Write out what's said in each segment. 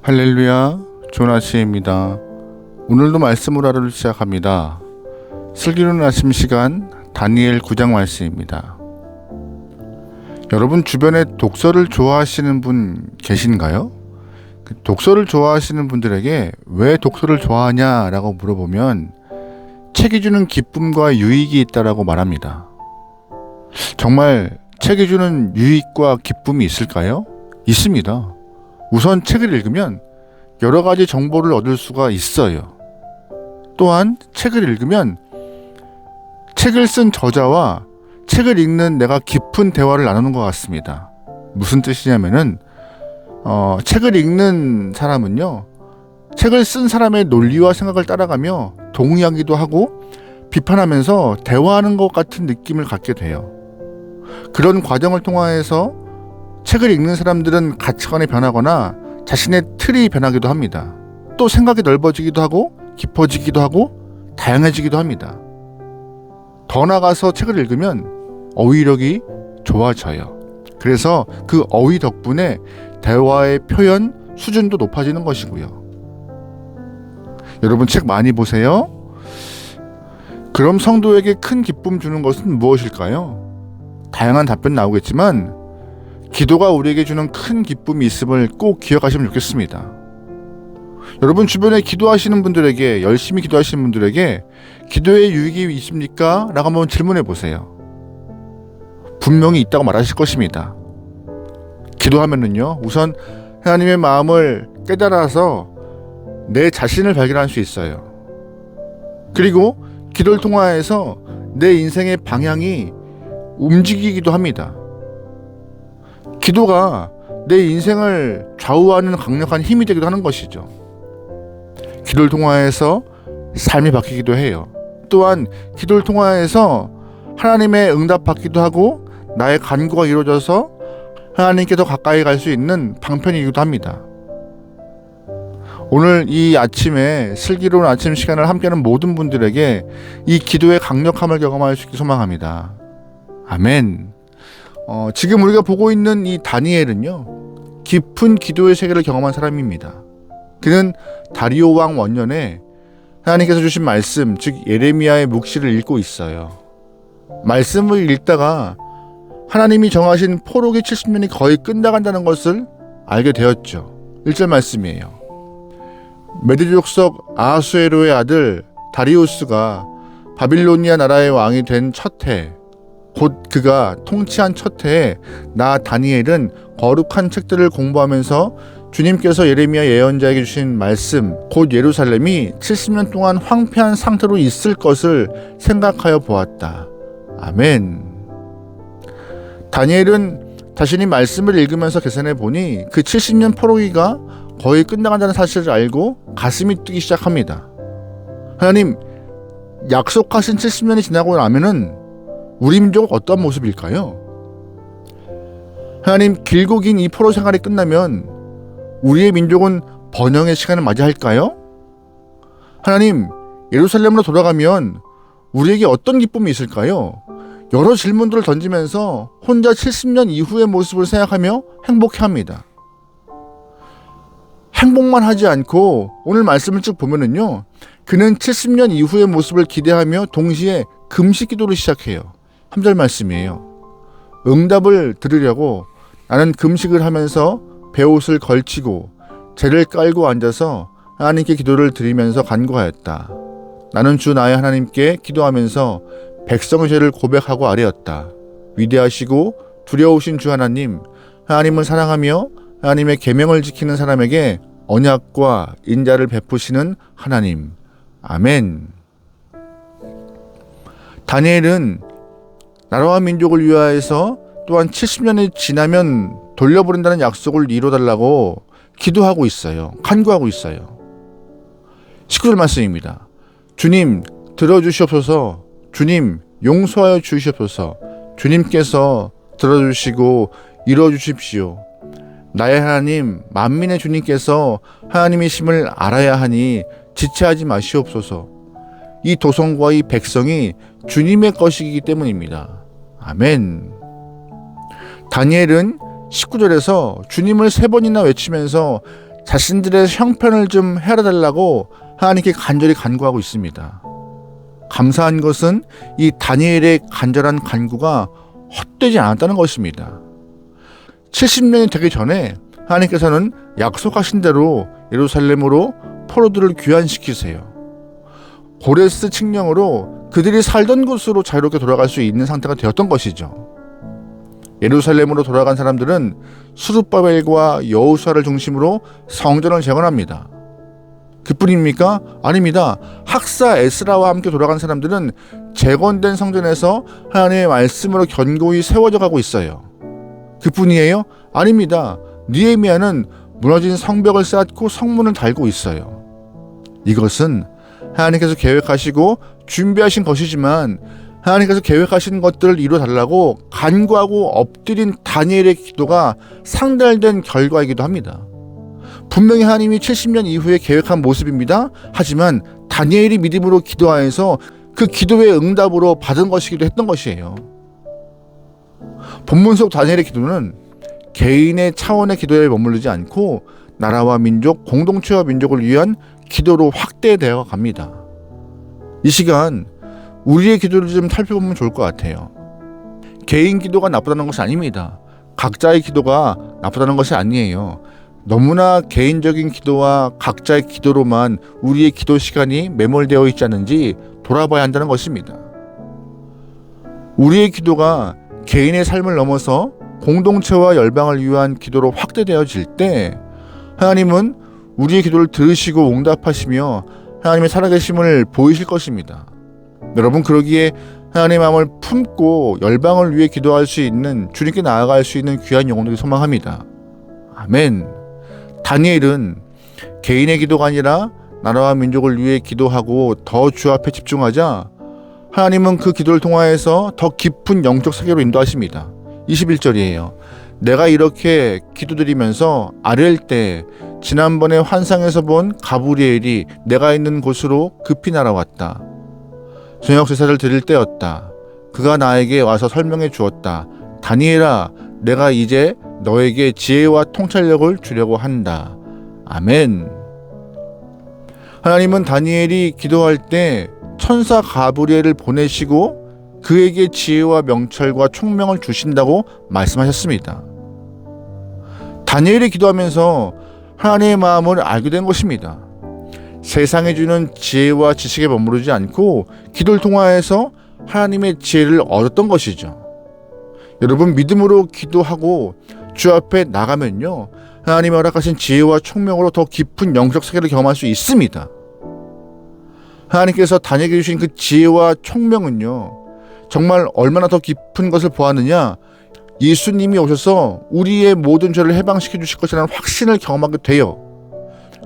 할렐루야, 좋은 아침입니다. 오늘도 말씀으로 하루를 시작합니다. 슬기로운 아침 시간 다니엘 9장 말씀입니다. 여러분 주변에 독서를 좋아하시는 분 계신가요? 독서를 좋아하시는 분들에게 왜 독서를 좋아하냐라고 물어보면 책이 주는 기쁨과 유익이 있다라고 말합니다. 정말 책이 주는 유익과 기쁨이 있을까요? 있습니다. 우선 책을 읽으면 여러 가지 정보를 얻을 수가 있어요. 또한 책을 읽으면 책을 쓴 저자와 책을 읽는 내가 깊은 대화를 나누는 것 같습니다. 무슨 뜻이냐면은 책을 읽는 사람은요, 책을 쓴 사람의 논리와 생각을 따라가며 동의하기도 하고 비판하면서 대화하는 것 같은 느낌을 갖게 돼요. 그런 과정을 통해서 책을 읽는 사람들은 가치관이 변하거나 자신의 틀이 변하기도 합니다. 또 생각이 넓어지기도 하고 깊어지기도 하고 다양해지기도 합니다. 더 나아가서 책을 읽으면 어휘력이 좋아져요. 그래서 그 어휘 덕분에 대화의 표현 수준도 높아지는 것이고요. 여러분 책 많이 보세요. 그럼 성도에게 큰 기쁨 주는 것은 무엇일까요? 다양한 답변 나오겠지만 기도가 우리에게 주는 큰 기쁨이 있음을 꼭 기억하시면 좋겠습니다. 여러분 주변에 기도하시는 분들에게, 열심히 기도하시는 분들에게 기도의 유익이 있습니까? 라고 한번 질문해 보세요. 분명히 있다고 말하실 것입니다. 기도하면은요, 우선 하나님의 마음을 깨달아서 내 자신을 발견할 수 있어요. 그리고 기도를 통하여서 내 인생의 방향이 움직이기도 합니다. 기도가 내 인생을 좌우하는 강력한 힘이 되기도 하는 것이죠. 기도를 통하여서 삶이 바뀌기도 해요. 또한 기도를 통하여서 하나님의 응답 받기도 하고 나의 간구가 이루어져서 하나님께 더 가까이 갈 수 있는 방편이기도 합니다. 오늘 이 아침에 슬기로운 아침 시간을 함께하는 모든 분들에게 이 기도의 강력함을 경험할 수 있길 소망합니다. 아멘. 지금 우리가 보고 있는 이 다니엘은요, 깊은 기도의 세계를 경험한 사람입니다. 그는 다리오 왕 원년에 하나님께서 주신 말씀, 즉 예레미야의 묵시를 읽고 있어요. 말씀을 읽다가 하나님이 정하신 포로기 70년이 거의 끝나간다는 것을 알게 되었죠. 1절 말씀이에요. 메드 족속 아하수에로의 아들 다리우스가 바빌로니아 나라의 왕이 된 첫 해, 곧 그가 통치한 첫 해에 나 다니엘은 거룩한 책들을 공부하면서 주님께서 예레미야 예언자에게 주신 말씀, 곧 예루살렘이 70년 동안 황폐한 상태로 있을 것을 생각하여 보았다. 아멘. 다니엘은 자신이 말씀을 읽으면서 계산해 보니 그 70년 포로기가 거의 끝나간다는 사실을 알고 가슴이 뛰기 시작합니다. 하나님, 약속하신 70년이 지나고 나면은 우리 민족은 어떤 모습일까요? 하나님, 길고 긴 이 포로 생활이 끝나면 우리의 민족은 번영의 시간을 맞이할까요? 하나님, 예루살렘으로 돌아가면 우리에게 어떤 기쁨이 있을까요? 여러 질문들을 던지면서 혼자 70년 이후의 모습을 생각하며 행복해합니다. 행복만 하지 않고 오늘 말씀을 쭉 보면은요, 그는 70년 이후의 모습을 기대하며 동시에 금식 기도를 시작해요. 3절 말씀이에요. 응답을 들으려고 나는 금식을 하면서 베옷을 걸치고 재를 깔고 앉아서 하나님께 기도를 드리면서 간구하였다. 나는 주 나의 하나님께 기도하면서 백성의 죄를 고백하고 아뢰었다. 위대하시고 두려우신 주 하나님, 하나님을 사랑하며 하나님의 계명을 지키는 사람에게 언약과 인자를 베푸시는 하나님. 아멘. 다니엘은 나라와 민족을 위하여서 또한 70년이 지나면 돌려버린다는 약속을 이뤄달라고 기도하고 있어요. 간구하고 있어요. 19절 말씀입니다. 주님, 들어주시옵소서. 주님, 용서하여 주시옵소서. 주님께서 들어주시고 이뤄주십시오. 나의 하나님, 만민의 주님께서 하나님이심을 알아야 하니 지체하지 마시옵소서. 이 도성과 이 백성이 주님의 것이기 때문입니다. 아멘. 다니엘은 19절에서 주님을 3번이나 외치면서 자신들의 형편을 좀 헤아려달라고 하나님께 간절히 간구하고 있습니다. 감사한 것은 이 다니엘의 간절한 간구가 헛되지 않았다는 것입니다. 70년이 되기 전에 하나님께서는 약속하신 대로 예루살렘으로 포로들을 귀환시키세요. 고레스 칙령으로 그들이 살던 곳으로 자유롭게 돌아갈 수 있는 상태가 되었던 것이죠. 예루살렘으로 돌아간 사람들은 스룹바벨과 여호수아를 중심으로 성전을 재건합니다. 그뿐입니까? 아닙니다. 학사 에스라와 함께 돌아간 사람들은 재건된 성전에서 하나님의 말씀으로 견고히 세워져 가고 있어요. 그뿐이에요? 아닙니다. 느헤미야는 무너진 성벽을 쌓고 성문을 달고 있어요. 이것은 하나님께서 계획하시고 준비하신 것이지만 하나님께서 계획하신 것들을 이루어달라고 간구하고 엎드린 다니엘의 기도가 상달된 결과이기도 합니다. 분명히 하나님이 70년 이후에 계획한 모습입니다. 하지만 다니엘이 믿음으로 기도하여서 그 기도의 응답으로 받은 것이기도 했던 것이에요. 본문 속 다니엘의 기도는 개인의 차원의 기도에 머무르지 않고 나라와 민족, 공동체와 민족을 위한 기도로 확대되어 갑니다. 이 시간 우리의 기도를 좀 살펴보면 좋을 것 같아요. 개인 기도가 나쁘다는 것이 아닙니다. 각자의 기도가 나쁘다는 것이 아니에요. 너무나 개인적인 기도와 각자의 기도로만 우리의 기도 시간이 매몰되어 있지 않은지 돌아봐야 한다는 것입니다. 우리의 기도가 개인의 삶을 넘어서 공동체와 열방을 위한 기도로 확대되어질 때 하나님은 우리의 기도를 들으시고 응답하시며 하나님의 살아계심을 보이실 것입니다. 여러분, 그러기에 하나님의 마음을 품고 열방을 위해 기도할 수 있는, 주님께 나아갈 수 있는 귀한 영혼들이 소망합니다. 아멘. 다니엘은 개인의 기도가 아니라 나라와 민족을 위해 기도하고 더 주 앞에 집중하자 하나님은 그 기도를 통하여서 더 깊은 영적 세계로 인도하십니다. 21절이에요. 내가 이렇게 기도드리면서 아랠 때 지난번에 환상에서 본 가브리엘이 내가 있는 곳으로 급히 날아왔다. 저녁 제사를 드릴 때였다. 그가 나에게 와서 설명해 주었다. 다니엘아, 내가 이제 너에게 지혜와 통찰력을 주려고 한다. 아멘. 하나님은 다니엘이 기도할 때 천사 가브리엘을 보내시고 그에게 지혜와 명철과 총명을 주신다고 말씀하셨습니다. 다니엘이 기도하면서 하나님의 마음을 알게 된 것입니다. 세상이 주는 지혜와 지식에 머무르지 않고 기도를 통하여서 하나님의 지혜를 얻었던 것이죠. 여러분, 믿음으로 기도하고 주 앞에 나가면요, 하나님이 허락하신 지혜와 총명으로 더 깊은 영적 세계를 경험할 수 있습니다. 하나님께서 다니엘에게 주신 그 지혜와 총명은요, 정말 얼마나 더 깊은 것을 보았느냐, 예수님이 오셔서 우리의 모든 죄를 해방시켜 주실 것이라는 확신을 경험하게 돼요.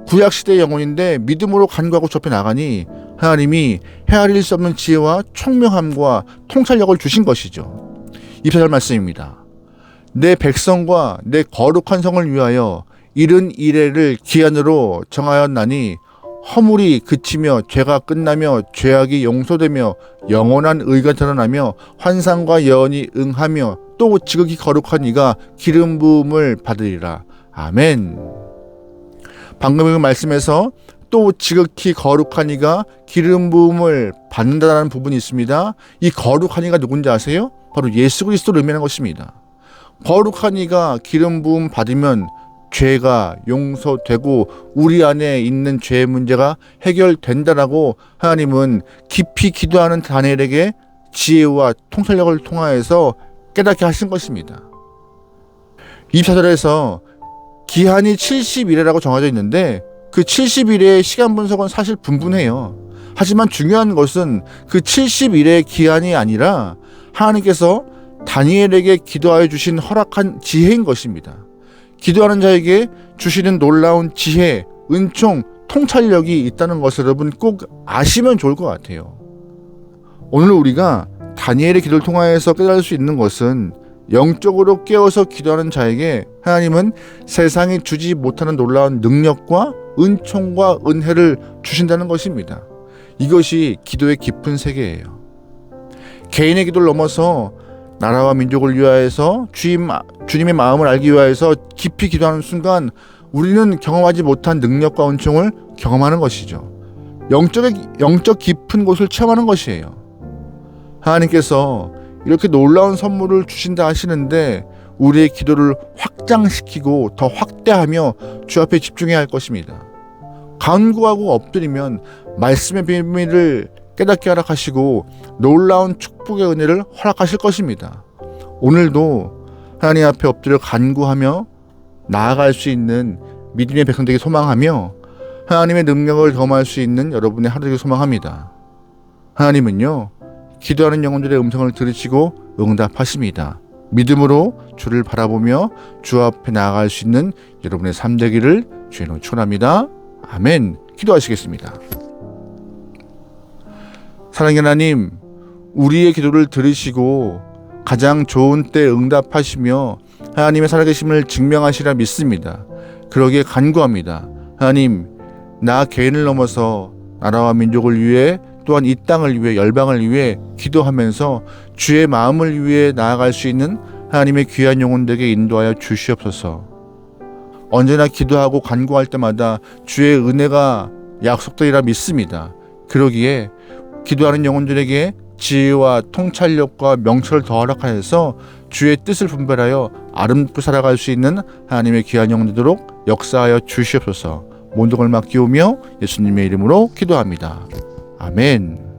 구약시대의 영혼인데 믿음으로 간구하고 좁혀 나가니 하나님이 헤아릴 수 없는 지혜와 총명함과 통찰력을 주신 것이죠. 24절 말씀입니다. 내 백성과 내 거룩한 성을 위하여 이른 이래를 기한으로 정하였나니 허물이 그치며 죄가 끝나며 죄악이 용서되며 영원한 의가 드러나며 환상과 예언이 응하며 또 지극히 거룩한 이가 기름 부음을 받으리라. 아멘. 방금 그 말씀에서 또 지극히 거룩한 이가 기름 부음을 받는다는 부분이 있습니다. 이 거룩한 이가 누군지 아세요? 바로 예수 그리스도를 의미하는 것입니다. 거룩한 이가 기름 부음 받으면 죄가 용서되고 우리 안에 있는 죄의 문제가 해결된다라고 하나님은 깊이 기도하는 다니엘에게 지혜와 통찰력을 통하여서 깨닫게 하신 것입니다. 24절에서 기한이 70일이라고 정해져 있는데 그 70일의 시간 분석은 사실 분분해요. 하지만 중요한 것은 그 70일의 기한이 아니라 하나님께서 다니엘에게 기도하여 주신 허락한 지혜인 것입니다. 기도하는 자에게 주시는 놀라운 지혜, 은총, 통찰력이 있다는 것을 여러분 꼭 아시면 좋을 것 같아요. 오늘 우리가 다니엘의 기도를 통하여서 깨달을 수 있는 것은 영적으로 깨어서 기도하는 자에게 하나님은 세상이 주지 못하는 놀라운 능력과 은총과 은혜를 주신다는 것입니다. 이것이 기도의 깊은 세계예요. 개인의 기도를 넘어서 나라와 민족을 위하여서 주님의 마음을 알기 위하여서 깊이 기도하는 순간 우리는 경험하지 못한 능력과 은총을 경험하는 것이죠. 영적 깊은 곳을 체험하는 것이에요. 하나님께서 이렇게 놀라운 선물을 주신다 하시는데 우리의 기도를 확장시키고 더 확대하며 주 앞에 집중해야 할 것입니다. 간구하고 엎드리면 말씀의 비밀을 깨닫게 허락하시고 놀라운 축복의 은혜를 허락하실 것입니다. 오늘도 하나님 앞에 엎드려 간구하며 나아갈 수 있는 믿음의 백성 되기 소망하며 하나님의 능력을 경험할 수 있는 여러분의 하루 되기 소망합니다. 하나님은요, 기도하는 영혼들의 음성을 들으시고 응답하십니다. 믿음으로 주를 바라보며 주 앞에 나아갈 수 있는 여러분의 삶 되기를 주의 이름으로 축원합니다. 아멘. 기도하시겠습니다. 사랑의 하나님, 우리의 기도를 들으시고 가장 좋은 때 응답하시며 하나님의 살아계심을 증명하시라 믿습니다. 그러기에 간구합니다. 하나님, 나 개인을 넘어서 나라와 민족을 위해 또한 이 땅을 위해 열방을 위해 기도하면서 주의 마음을 위해 나아갈 수 있는 하나님의 귀한 영혼들에게 인도하여 주시옵소서. 언제나 기도하고 간구할 때마다 주의 은혜가 약속되리라 믿습니다. 그러기에 기도하는 영혼들에게 지혜와 통찰력과 명철을 더 허락하여서 주의 뜻을 분별하여 아름답게 살아갈 수 있는 하나님의 귀한 영혼 되도록 역사하여 주시옵소서. 모든 걸 맡기오며 예수님의 이름으로 기도합니다. 아멘.